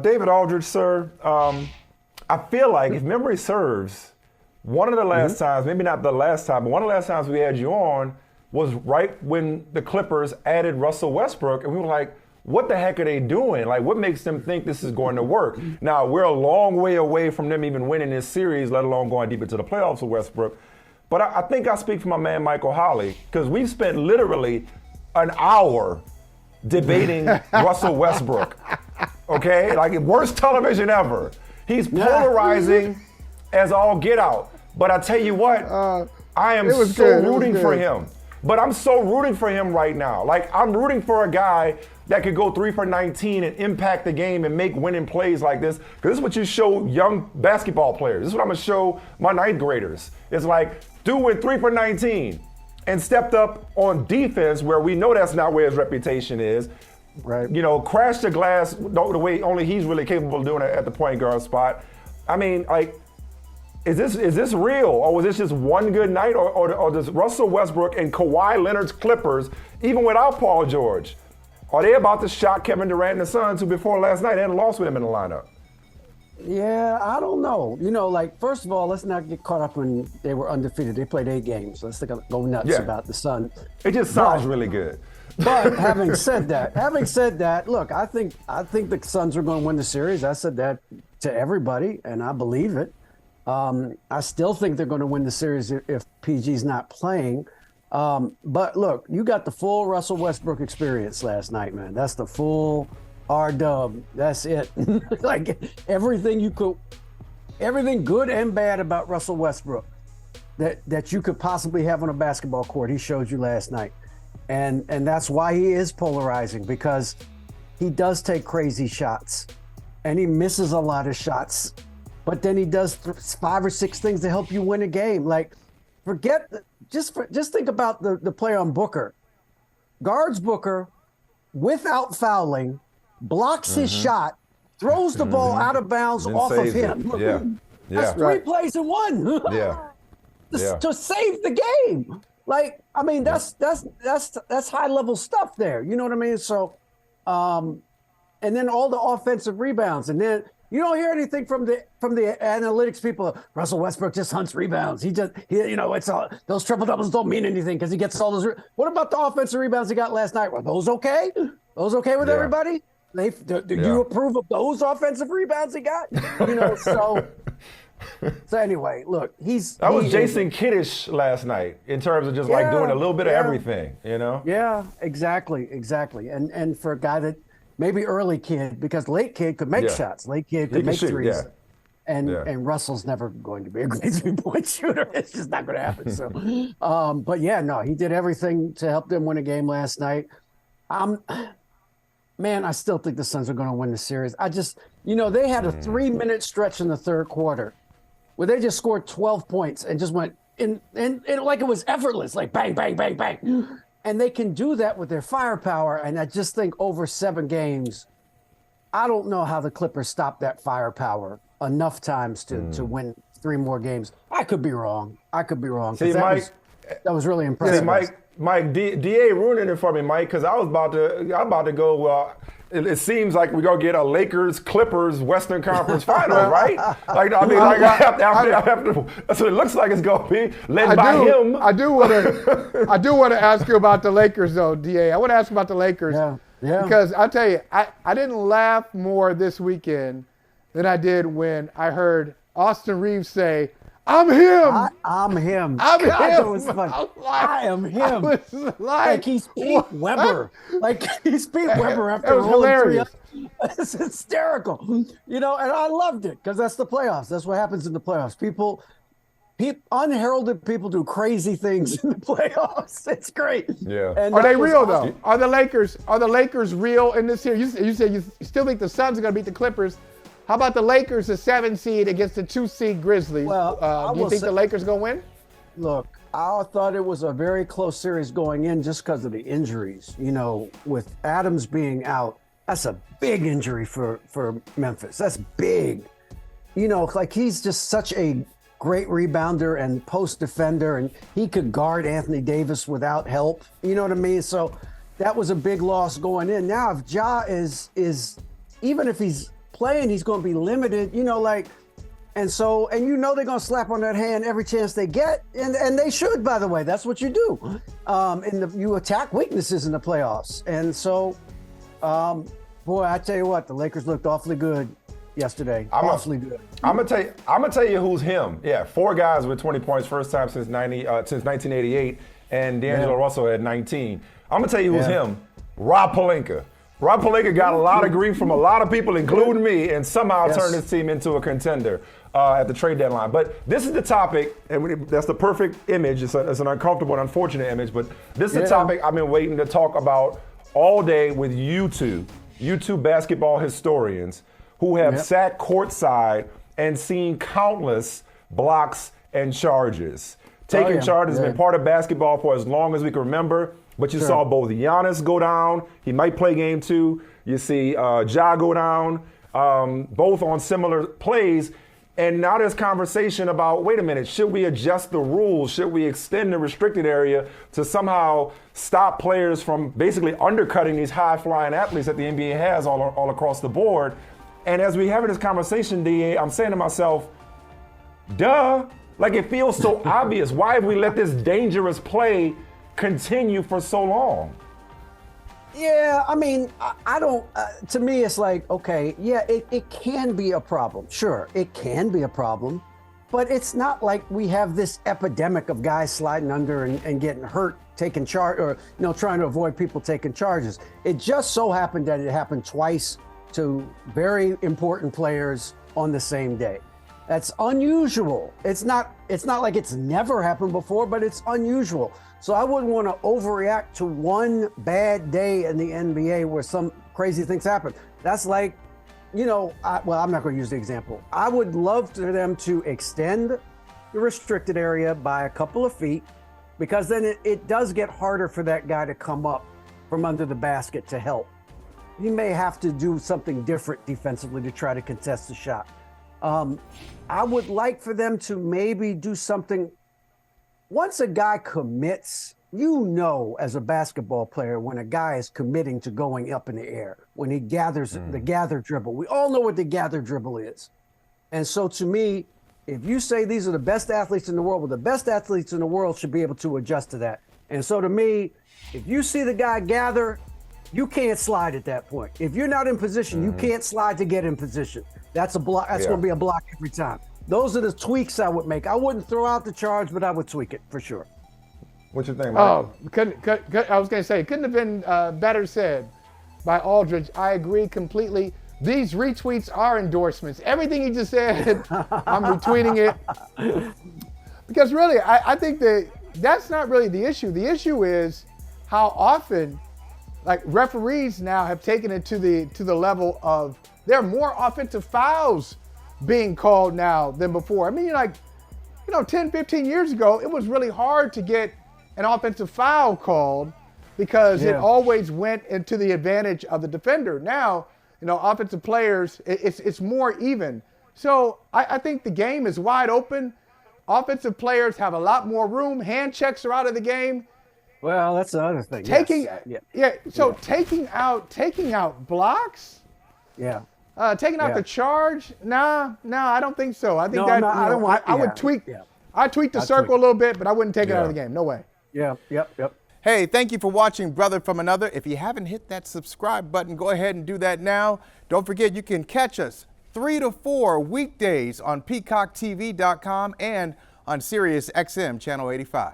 David Aldridge, sir. I feel like, if memory serves, one of the last times, maybe not the last time, but one of the last times we had you on was right when the Clippers added Russell Westbrook, and we were like, what the heck are they doing? Like, what makes them think this is going to work? Now, we're a long way away from them even winning this series, let alone going deep into the playoffs with Westbrook. But I think I speak for my man Michael Holley, because we've spent literally an hour debating Russell Westbrook. Okay? Like, worst television ever. He's polarizing as all get out. But I tell you what, I am so rooting for him. But I'm so rooting for him right now. Like, I'm rooting for a guy that could go 3 for 19 and impact the game and make winning plays like this. Because this is what you show young basketball players. This is what I'm going to show my ninth graders. It's like, dude went 3 for 19 and stepped up on defense, where we know that's not where his reputation is. Right. You know, crashed the glass the way only he's really capable of doing it at the point guard spot. I mean, like, is this real, or was this just one good night, or does Russell Westbrook and Kawhi Leonard's Clippers, even without Paul George, are they about to shock Kevin Durant and the Suns, who before last night hadn't lost with him in the lineup? Yeah, I don't know. You know, like, first of all, let's not get caught up when they were undefeated. They played 8 games. Let's go nuts about the Suns. It just sounds really good. But having said that, look, I think the Suns are going to win the series. I said that to everybody, and I believe it. I still think they're going to win the series if PG's not playing. But look, you got the full Russell Westbrook experience last night, man. That's the full R-dub. That's it. Like, everything good and bad about Russell Westbrook that you could possibly have on a basketball court, he showed you last night. And that's why he is polarizing, because he does take crazy shots and he misses a lot of shots, but then he does 5 or 6 things to help you win a game. Like, just think about the play on Booker. Guards Booker without fouling, blocks his shot, throws the ball out of bounds off of him. That's 3 plays in 1. To save the game. Like, I mean, that's high level stuff there. You know what I mean? So, and then all the offensive rebounds, and then you don't hear anything from the analytics people. Russell Westbrook just hunts rebounds. It's all, those triple doubles don't mean anything because he gets all those. What about the offensive rebounds he got last night? Were those okay? Those okay with everybody? Do you approve of those offensive rebounds he got? You know, so. So anyway, look, that was Jason Kiddish last night in terms of just like doing a little bit of everything, you know? Yeah, exactly. And for a guy that maybe early kid, because late kid could make shots, late kid could make threes. And Russell's never going to be a great 3-point shooter. It's just not going to happen. So, but yeah, no, he did everything to help them win a game last night. Man, I still think the Suns are going to win the series. They had a 3-minute stretch in the third quarter where they just scored 12 points and just went in like it was effortless, like bang, bang, bang, bang. And they can do that with their firepower. And I just think over 7 games, I don't know how the Clippers stop that firepower enough times to win 3 more games. I could be wrong. See, Mike, that was really impressive. See, Mike, DA ruining it for me, Mike, because I'm about to go. It seems like we're gonna get a Lakers-Clippers Western Conference Final, right? I have to. That's what it looks like it's gonna be led by him. I do want to ask you about the Lakers, though, DA. I want to ask you about the Lakers, because I'll tell you, I didn't laugh more this weekend than I did when I heard Austin Reeves say, I'm him. I'm him. That was fun. I am him. Like he's Pete Weber. Like he's Pete Weber after it was hilarious. It's hysterical. You know, and I loved it because that's the playoffs. That's what happens in the playoffs. Unheralded people do crazy things in the playoffs. It's great. Yeah. And are they real though? Are the Lakers real in this series? You said you still think the Suns are going to beat the Clippers. How about the Lakers, the 7 seed against the 2 seed Grizzlies? Well, do you think the Lakers going to win? Look, I thought it was a very close series going in just because of the injuries. You know, with Adams being out, that's a big injury for Memphis. That's big. You know, like he's just such a great rebounder and post defender, and he could guard Anthony Davis without help. You know what I mean? So that was a big loss going in. Now, if Ja is even if he's playing, he's going to be limited. You know, like, and you know they're going to slap on that hand every chance they get, and they should, by the way. That's what you do. You attack weaknesses in the playoffs, and so, boy, I tell you what, the Lakers looked awfully good yesterday. Awfully good. I'm gonna tell you who's him. Yeah, 4 guys with 20 points, first time since 1988, and D'Angelo Russell had 19. I'm gonna tell you who's him. Rob Pelinka. Rob Pelinka got a lot of grief from a lot of people, including me, and somehow turned his team into a contender at the trade deadline. But this is the topic, and that's the perfect image. It's an uncomfortable and unfortunate image, but this is the topic I've been waiting to talk about all day with you two basketball historians who have sat courtside and seen countless blocks and charges. Taking charges has been part of basketball for as long as we can remember, but you saw both Giannis go down. He might play game 2. You see Ja go down, both on similar plays. And now there's conversation about, wait a minute, should we adjust the rules? Should we extend the restricted area to somehow stop players from basically undercutting these high-flying athletes that the NBA has all across the board? And as we having this conversation, DA, I'm saying to myself, duh. Like, it feels so obvious. Why have we let this dangerous play continue for so long? Yeah, I mean, I don't, to me, it's like, okay, yeah, it can be a problem. Sure, it can be a problem. But it's not like we have this epidemic of guys sliding under and getting hurt, taking charge, or, trying to avoid people taking charges. It just so happened that it happened twice to very important players on the same day. That's unusual. It's not like it's never happened before, but it's unusual. So I wouldn't want to overreact to one bad day in the NBA where some crazy things happen. That's like, I'm not going to use the example. I would love for them to extend the restricted area by a couple of feet, because then it does get harder for that guy to come up from under the basket to help. He may have to do something different defensively to try to contest the shot. I would like for them to maybe do something. Once a guy commits, as a basketball player, when a guy is committing to going up in the air, when he gathers the gather dribble. We all know what the gather dribble is. And so to me, if you say these are the best athletes in the world, well, the best athletes in the world should be able to adjust to that. And so to me, if you see the guy gather, you can't slide at that point. If you're not in position, you can't slide to get in position. That's a block. That's going to be a block every time. Those are the tweaks I would make. I wouldn't throw out the charge, but I would tweak it for sure. What you think, Mike? I was going to say, couldn't have been better said by Aldridge. I agree completely. These retweets are endorsements. Everything he just said, I'm retweeting it. Because really, I think that's not really the issue. The issue is how often, like, referees now have taken it to the level of there are more offensive fouls being called now than before. I mean, 10, 15 years ago, it was really hard to get an offensive foul called because it always went into the advantage of the defender. Now, offensive players, it's more even. So I think the game is wide open. Offensive players have a lot more room. Hand checks are out of the game. Well, that's the other thing. Taking out blocks. Yeah. Taking out the charge? Nah, I don't think so. I think I would tweak. Yeah. I'd tweak the circle a little bit, but I wouldn't take it out of the game. No way. Yeah. Yep. Hey, thank you for watching Brother from Another. If you haven't hit that subscribe button, go ahead and do that now. Don't forget, you can catch us 3 to 4 weekdays on PeacockTV.com and on Sirius XM Channel 85.